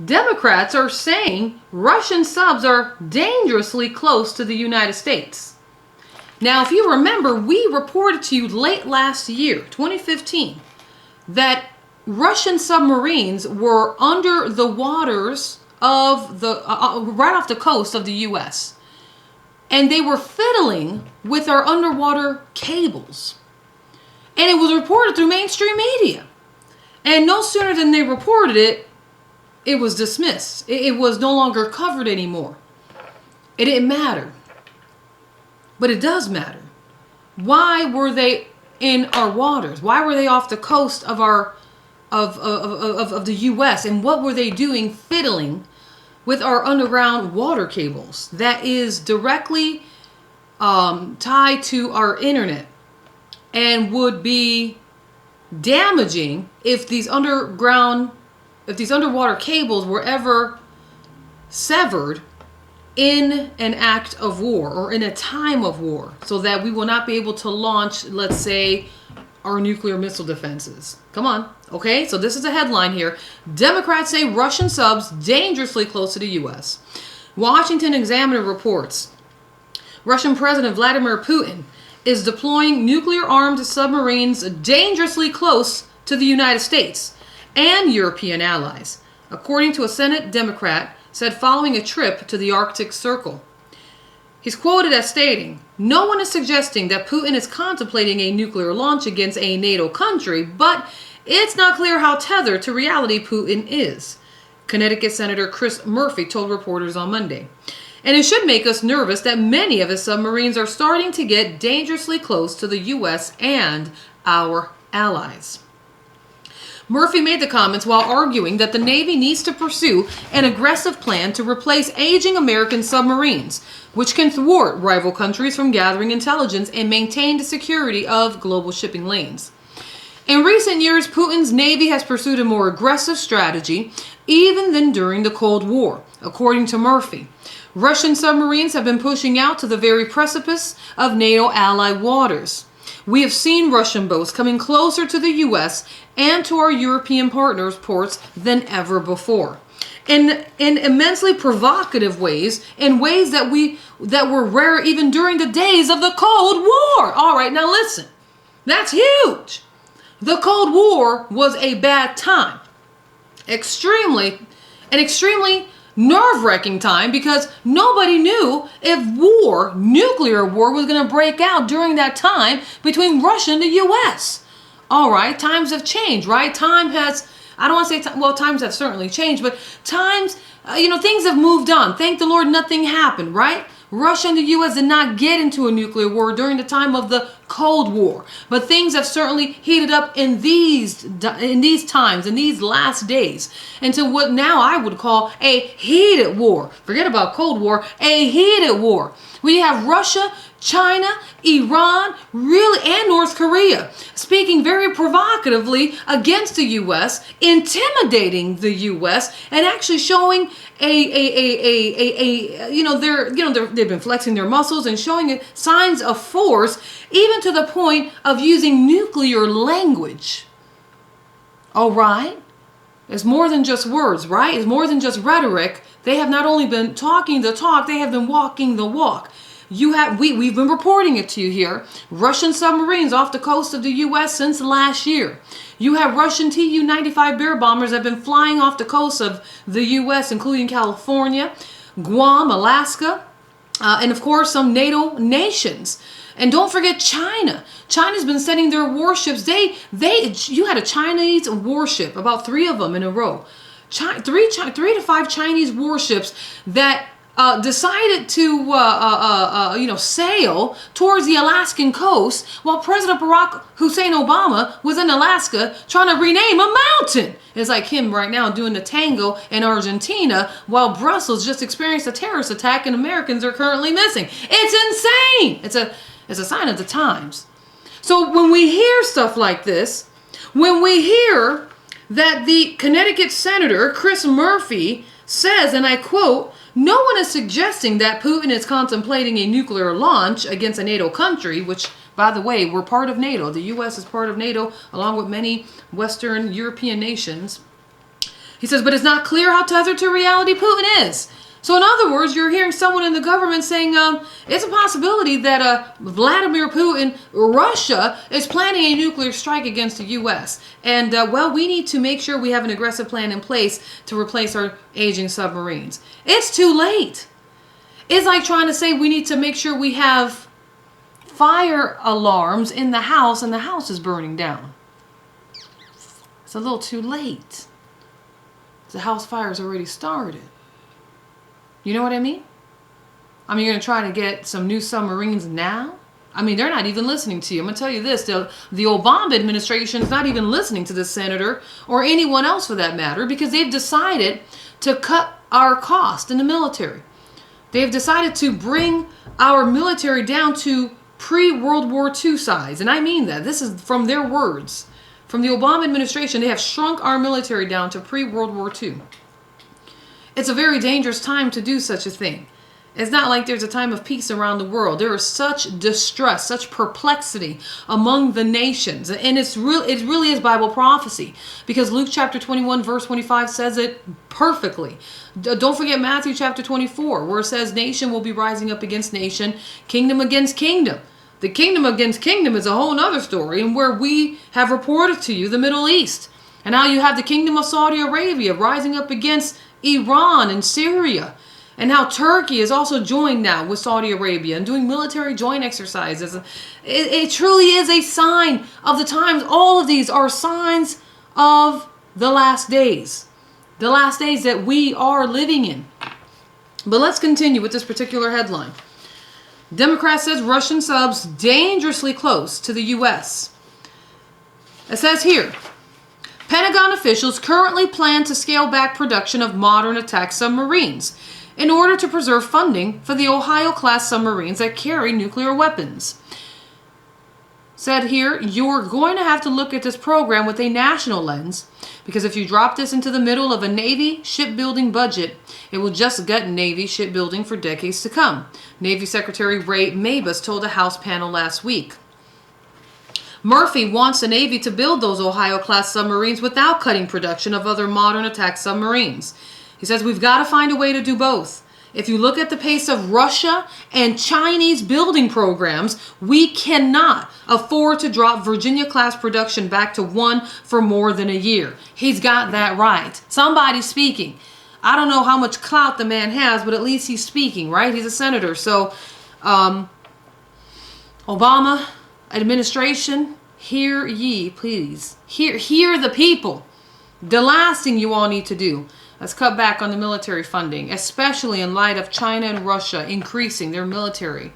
Democrats are saying Russian subs are dangerously close to the United States. Now, if you remember, we reported to you late last year, 2015, that Russian submarines were under the waters of the right off the coast of the U.S. and they were fiddling with our underwater cables. And it was reported through mainstream media. And no sooner than they reported it, it was dismissed. It was no longer covered anymore. It didn't matter. But it does matter. Why were they in our waters? Why were they off the coast of our of the U.S. and what were they doing fiddling with our underground water cables that is directly tied to our internet and would be damaging if these underwater cables were ever severed in an act of war or in a time of war, so that we will not be able to launch, let's say, our nuclear missile defenses. Come on. Okay, so this is a headline here. Democrats say Russian subs dangerously close to the U.S. Washington Examiner reports Russian President Vladimir Putin is deploying nuclear-armed submarines dangerously close to the United States and European allies, according to a Senate Democrat said following a trip to the Arctic Circle. He's quoted as stating, "No one is suggesting that Putin is contemplating a nuclear launch against a NATO country, but it's not clear how tethered to reality Putin is," Connecticut Senator Chris Murphy told reporters on Monday. And it should make us nervous that many of his submarines are starting to get dangerously close to the U.S. and our allies. Murphy made the comments while arguing that the Navy needs to pursue an aggressive plan to replace aging American submarines, which can thwart rival countries from gathering intelligence and maintain the security of global shipping lanes. In recent years, Putin's Navy has pursued a more aggressive strategy even than during the Cold War, according to Murphy. Russian submarines have been pushing out to the very precipice of NATO-ally waters. We have seen Russian boats coming closer to the U.S. and to our European partners' ports than ever before. In immensely provocative ways, in ways that were rare even during the days of the Cold War. All right, now listen. That's huge. The Cold War was a bad time. Extremely nerve-wracking time, because nobody knew if nuclear war was going to break out during that time between Russia and the U.S. All right, times have changed, right? Times have certainly changed, but things have moved on. Thank the Lord nothing happened, right? Russia and the U.S. did not get into a nuclear war during the time of the Cold War, but things have certainly heated up in these times, in these last days, into what now I would call a heated war. Forget about Cold War, a heated war. We have Russia, China, Iran, and North Korea speaking very provocatively against the U.S., intimidating the U.S., and actually showing they've been flexing their muscles and showing signs of force, even to the point of using nuclear language. All right? It's more than just words, right? It's more than just rhetoric. They have not only been talking the talk, they have been walking the walk. We've been reporting it to you here. Russian submarines off the coast of the U.S. since last year. You have Russian Tu-95 Bear bombers that have been flying off the coast of the U.S., including California, Guam, Alaska, and of course some NATO nations. And don't forget China. China's been sending their warships. You had a Chinese warship, about 3 of them in a row. 3 to 5 Chinese warships that decided to sail towards the Alaskan coast while President Barack Hussein Obama was in Alaska trying to rename a mountain. It's like him right now doing the tango in Argentina while Brussels just experienced a terrorist attack and Americans are currently missing. It's insane. It's a sign of the times. So when we hear stuff like this, when we hear that the Connecticut Senator Chris Murphy says, and I quote, "No one is suggesting that Putin is contemplating a nuclear launch against a NATO country," which, by the way, we're part of NATO. The U.S. is part of NATO, along with many Western European nations. He says, but it's not clear how tethered to reality Putin is. So in other words, you're hearing someone in the government saying it's a possibility that Vladimir Putin, Russia, is planning a nuclear strike against the U.S. And, well, we need to make sure we have an aggressive plan in place to replace our aging submarines. It's too late. It's like trying to say we need to make sure we have fire alarms in the house and the house is burning down. It's a little too late. The house fire's already started. You know what I mean? I mean, you're going to try to get some new submarines now? I mean, they're not even listening to you. I'm going to tell you this. The Obama administration is not even listening to the senator or anyone else for that matter because they've decided to cut our cost in the military. They've decided to bring our military down to pre-World War II size. And I mean that. This is from their words. From the Obama administration, they have shrunk our military down to pre-World War II. It's a very dangerous time to do such a thing. It's not like there's a time of peace around the world. There is such distress, such perplexity among the nations. And it really is Bible prophecy. Because Luke chapter 21 verse 25 says it perfectly. Don't forget Matthew chapter 24 where it says nation will be rising up against nation, kingdom against kingdom. The kingdom against kingdom is a whole other story, and where we have reported to you the Middle East. And now you have the kingdom of Saudi Arabia rising up against Iran and Syria. And how Turkey is also joined now with Saudi Arabia and doing military joint exercises. It truly is a sign of the times. All of these are signs of the last days. The last days that we are living in. But let's continue with this particular headline. Democrat says Russian subs dangerously close to the U.S. It says here, Pentagon officials currently plan to scale back production of modern attack submarines in order to preserve funding for the Ohio-class submarines that carry nuclear weapons. Said here, you're going to have to look at this program with a national lens, because if you drop this into the middle of a Navy shipbuilding budget, it will just gut Navy shipbuilding for decades to come. Navy Secretary Ray Mabus told a House panel last week. Murphy wants the Navy to build those Ohio-class submarines without cutting production of other modern attack submarines. He says we've got to find a way to do both. If you look at the pace of Russia and Chinese building programs, we cannot afford to drop Virginia-class production back to 1 for more than a year. He's got that right. Somebody's speaking. I don't know how much clout the man has, but at least he's speaking, right? He's a senator. So, Obama administration, hear ye, please. Hear the people. The last thing you all need to do is cut back on the military funding, especially in light of China and Russia increasing their military,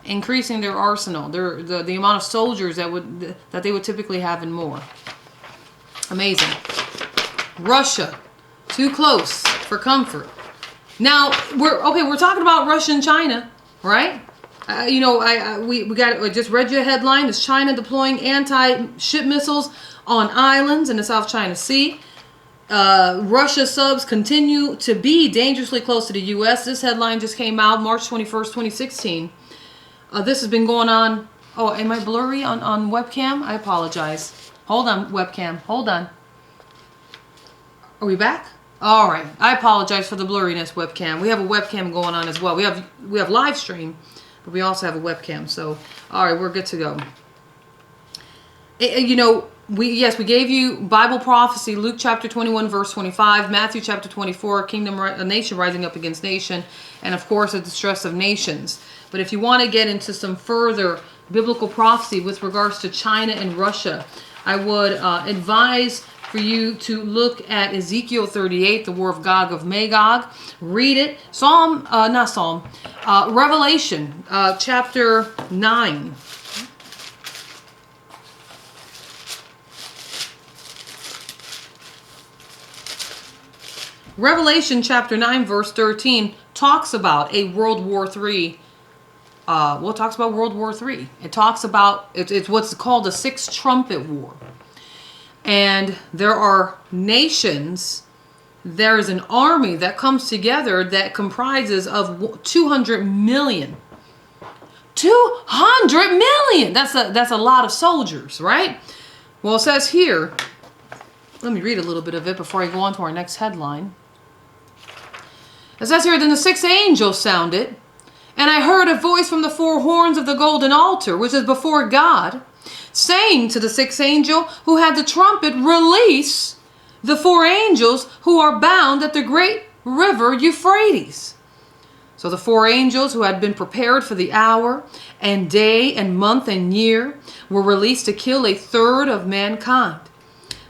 increasing their arsenal, the amount of soldiers that they would typically have and more. Amazing. Russia, too close for comfort. Now we're talking about Russia and China, right? I just read you a headline. Is China deploying anti-ship missiles on islands in the South China Sea? Russia subs continue to be dangerously close to the U.S. This headline just came out March 21st, 2016. This has been going on. Oh, am I blurry on webcam? I apologize. Hold on, webcam. Hold on. Are we back? All right. I apologize for the blurriness, webcam. We have a webcam going on as well. We have live stream, but we also have a webcam. So, all right, we're good to go. We gave you Bible prophecy, Luke chapter 21, verse 25, Matthew chapter 24, a nation rising up against nation, and of course, the distress of nations. But if you want to get into some further biblical prophecy with regards to China and Russia, I would advise for you to look at Ezekiel 38, the war of Gog of Magog. Read it. Revelation chapter 9. Revelation chapter 9 verse 13 talks about a World War III. It talks about World War III. It talks about, it's what's called the Sixth Trumpet War. And there are nations, there is an army that comes together that comprises of 200 million. 200 million! That's a lot of soldiers, right? Well, it says here, Let me read a little bit of it before I go on to our next headline. It says here, then the sixth angel sounded, and I heard a voice from the four horns of the golden altar, which is before God, saying to the sixth angel who had the trumpet, release the four angels who are bound at the great river Euphrates. So the four angels who had been prepared for the hour and day and month and year were released to kill a third of mankind.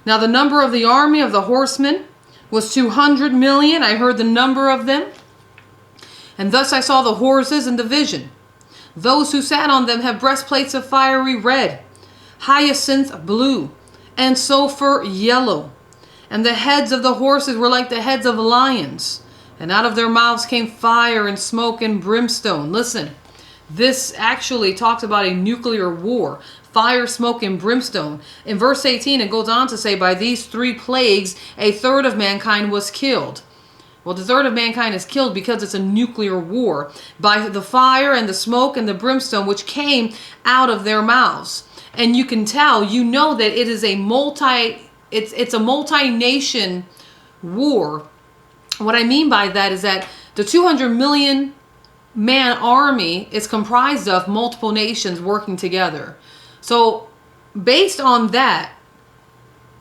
Now the number of the army of the horsemen was 200 million. I heard the number of them. And thus I saw the horses in the vision. Those who sat on them have breastplates of fiery red, hyacinth blue, and sulfur yellow. And the heads of the horses were like the heads of lions. And out of their mouths came fire and smoke and brimstone. Listen, this actually talks about a nuclear war. Fire, smoke, and brimstone. In verse 18, it goes on to say, by these three plagues, a third of mankind was killed. Well, the third of mankind is killed because it's a nuclear war. By the fire and the smoke and the brimstone, which came out of their mouths. And you can tell, you know that it is a it's a multi-nation war. What I mean by that is that the 200 million man army is comprised of multiple nations working together. So based on that,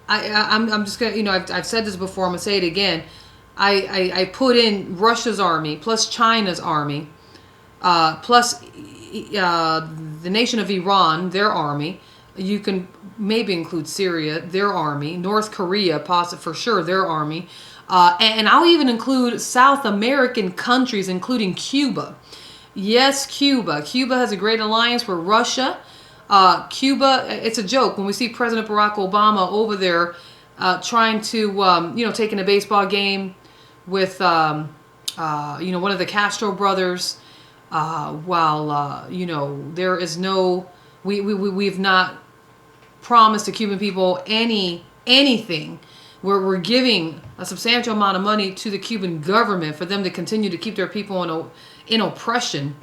I'm just gonna, I've said this before, I'm gonna say it again. I put in Russia's army plus China's army, plus the nation of Iran, their army. You can maybe include Syria, their army, North Korea, for sure, their army. And I'll even include South American countries, including Cuba. Yes, Cuba. Cuba has a great alliance with Russia. Cuba, it's a joke when we see President Barack Obama over there trying to, taking a baseball game with, one of the Castro brothers, while, there is no, we've not promised the Cuban people anything. We're giving a substantial amount of money to the Cuban government for them to continue to keep their people in oppression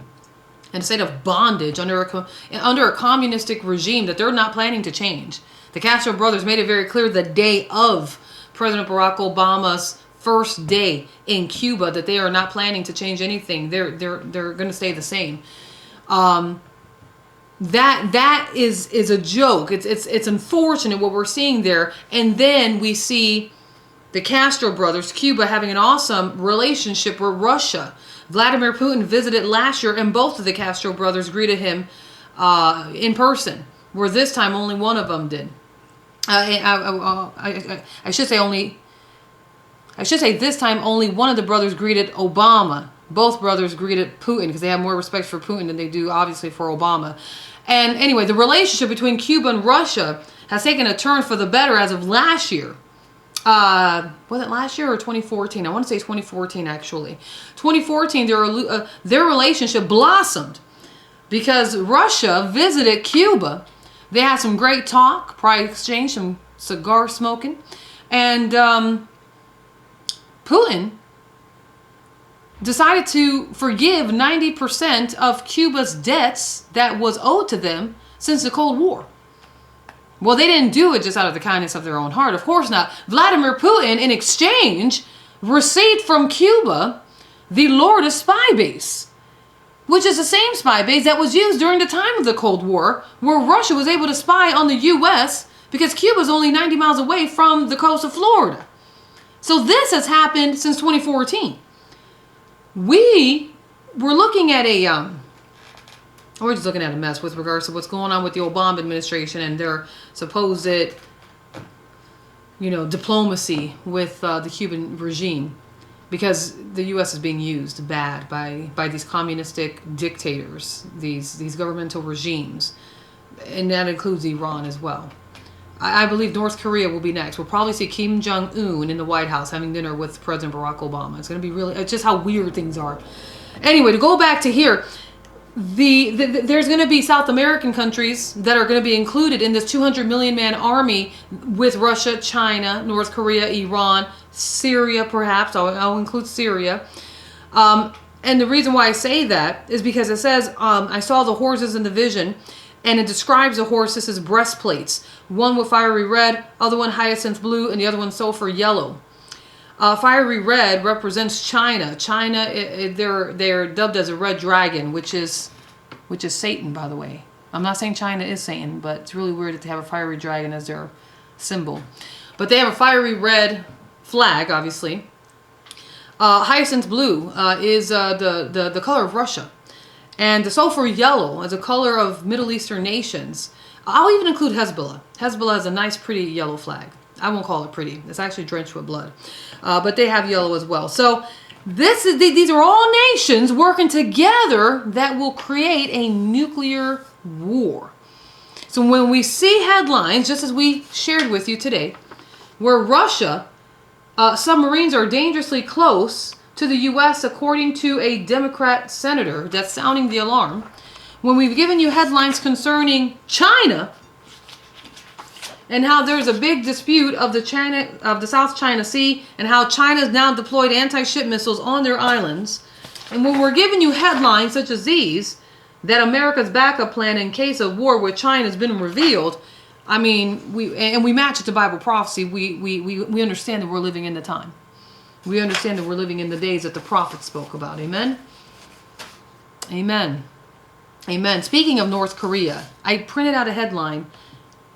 and a state of bondage under a communistic regime that they're not planning to change. The Castro brothers made it very clear the day of President Barack Obama's first day in Cuba that they are not planning to change anything. They're going to stay the same. That is a joke. It's unfortunate what we're seeing there. And then we see the Castro brothers, Cuba, having an awesome relationship with Russia. Vladimir Putin visited last year, and both of the Castro brothers greeted him in person, where this time only one of them did. I should say this time only one of the brothers greeted Obama. Both brothers greeted Putin because they have more respect for Putin than they do, obviously, for Obama. And anyway, the relationship between Cuba and Russia has taken a turn for the better as of last year. Was it last year or 2014? I want to say 2014, actually. 2014, their relationship blossomed because Russia visited Cuba. They had some great talk, probably exchanged some cigar smoking. And Putin decided to forgive 90% of Cuba's debts that was owed to them since the Cold War. Well, they didn't do it just out of the kindness of their own heart. Of course not. Vladimir Putin, in exchange, received from Cuba the Lourdes spy base, which is the same spy base that was used during the time of the Cold War, where Russia was able to spy on the U.S. because Cuba is only 90 miles away from the coast of Florida. So this has happened since 2014. We were looking at we're just looking at a mess with regards to what's going on with the Obama administration and their supposed, diplomacy with the Cuban regime, because the U.S. is being used bad by these communistic dictators, these governmental regimes, and that includes Iran as well. I believe North Korea will be next. We'll probably see Kim Jong-un in the White House having dinner with President Barack Obama. It's going to be it's just how weird things are. Anyway, to go back to here, there's going to be South American countries that are going to be included in this 200 million man army with Russia, China, North Korea, Iran, Syria, perhaps. I'll include Syria. And the reason why I say that is because it says, I saw the horses in the vision, And it describes the horses' breastplates. One with fiery red, other one hyacinth blue, and the other one sulfur yellow. Fiery red represents China. China, they're dubbed as a red dragon, which is Satan, by the way. I'm not saying China is Satan, but it's really weird that they have a fiery dragon as their symbol. But they have a fiery red flag, obviously. Hyacinth blue is the color of Russia. And the sulfur yellow is a color of Middle Eastern nations. I'll even include Hezbollah. Hezbollah has a nice, pretty yellow flag. I won't call it pretty. It's actually drenched with blood. But they have yellow as well. So these are all nations working together that will create a nuclear war. So when we see headlines, just as we shared with you today, where Russia submarines are dangerously close to the U.S., according to a Democrat senator that's sounding the alarm. When we've given you headlines concerning China and how there's a big dispute of the South China Sea and how China's now deployed anti-ship missiles on their islands. And when we're giving you headlines such as these, that America's backup plan in case of war with China has been revealed, I mean, we match it to Bible prophecy. We understand that we're living in the time. We understand that we're living in the days that the prophets spoke about. Amen? Amen. Amen. Speaking of North Korea, I printed out a headline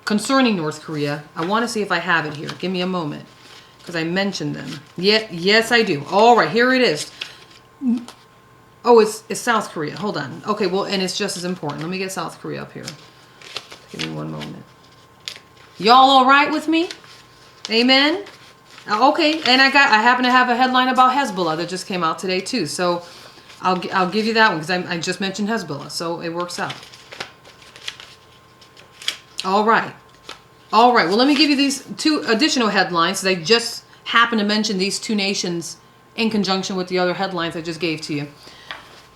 concerning North Korea. I want to see if I have it here. Give me a moment, because I mentioned them. Yes, I do. All right, here it is. Oh, it's South Korea. Hold on. Okay, well, and it's just as important. Let me get South Korea up here. Give me one moment. Y'all all right with me? Amen? Okay, and I happen to have a headline about Hezbollah that just came out today too. So I'll give you that one because I just mentioned Hezbollah, so it works out. All right. Well, let me give you these two additional headlines. So I just happen to mention these two nations in conjunction with the other headlines I just gave to you.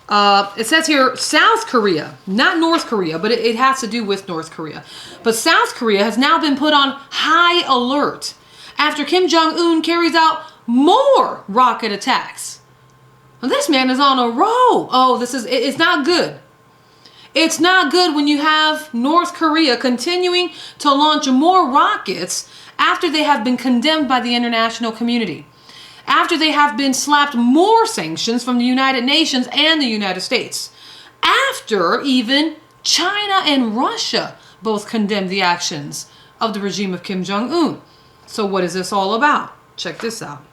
It says here South Korea, not North Korea, but it has to do with North Korea. But South Korea has now been put on high alert after Kim Jong-un carries out more rocket attacks. Well, this man is on a roll. Oh, it's not good. It's not good when you have North Korea continuing to launch more rockets after they have been condemned by the international community. After they have been slapped more sanctions from the United Nations and the United States. After even China and Russia both condemned the actions of the regime of Kim Jong-un. So what is this all about? Check this out.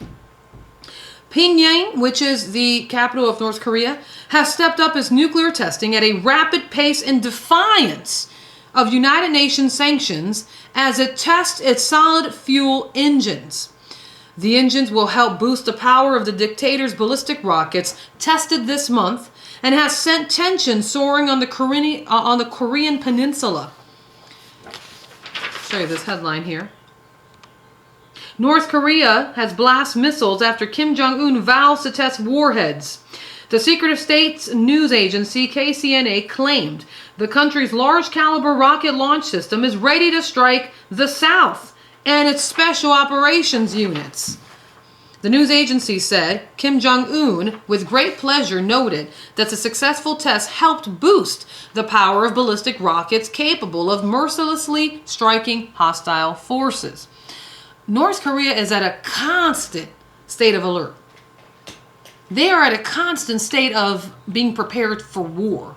Pyongyang, which is the capital of North Korea, has stepped up its nuclear testing at a rapid pace in defiance of United Nations sanctions as it tests its solid fuel engines. The engines will help boost the power of the dictator's ballistic rockets tested this month and has sent tensions soaring on the Korean peninsula. I'll show you this headline here. North Korea has blast missiles after Kim Jong-un vows to test warheads. The secretive state's news agency, KCNA, claimed the country's large caliber rocket launch system is ready to strike the South and its special operations units. The news agency said Kim Jong-un, with great pleasure, noted that the successful test helped boost the power of ballistic rockets capable of mercilessly striking hostile forces. North Korea is at a constant state of alert. They are at a constant state of being prepared for war.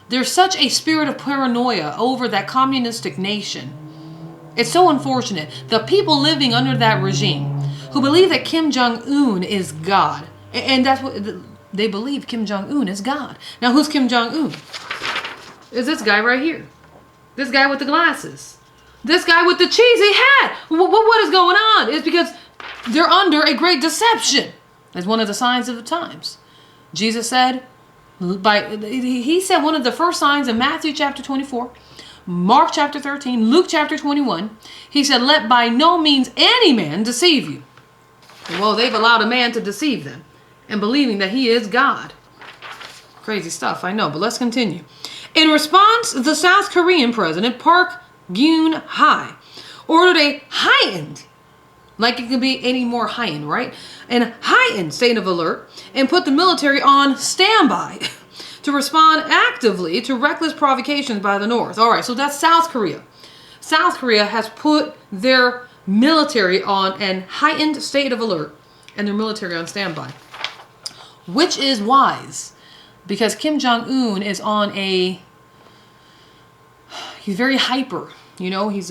There's such a spirit of paranoia over that communistic nation. It's so unfortunate. The people living under that regime who believe that Kim Jong-un is God. And that's what they believe, Kim Jong-un is God. Now, who's Kim Jong-un? It's this guy right here. This guy with the glasses. This guy with the cheesy hat. What is going on? It's because they're under a great deception. That's one of the signs of the times. Jesus said, he said one of the first signs in Matthew chapter 24, Mark chapter 13, Luke chapter 21. He said, let by no means any man deceive you. Well, they've allowed a man to deceive them and believing that he is God. Crazy stuff, I know, but let's continue. In response, the South Korean president, Park Geun-hye, ordered a heightened, like it could be any more heightened, right? An heightened state of alert and put the military on standby to respond actively to reckless provocations by the North. All right, so that's South Korea. South Korea has put their military on an heightened state of alert and their military on standby, which is wise because Kim Jong-un is on he's very hyper, he's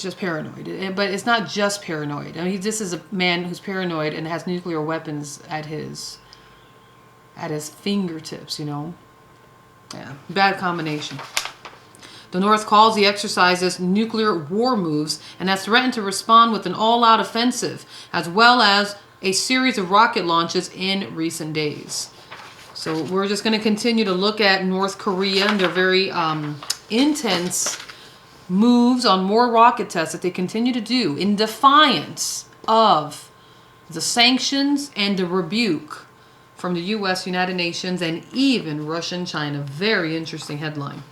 just paranoid. But it's not just paranoid. I mean, this is a man who's paranoid and has nuclear weapons at his fingertips, Yeah, bad combination. The North calls the exercises nuclear war moves and has threatened to respond with an all-out offensive, as well as a series of rocket launches in recent days. So we're just going to continue to look at North Korea and their very intense moves on more rocket tests that they continue to do in defiance of the sanctions and the rebuke from the U.S., United Nations, and even Russia and China. Very interesting headline.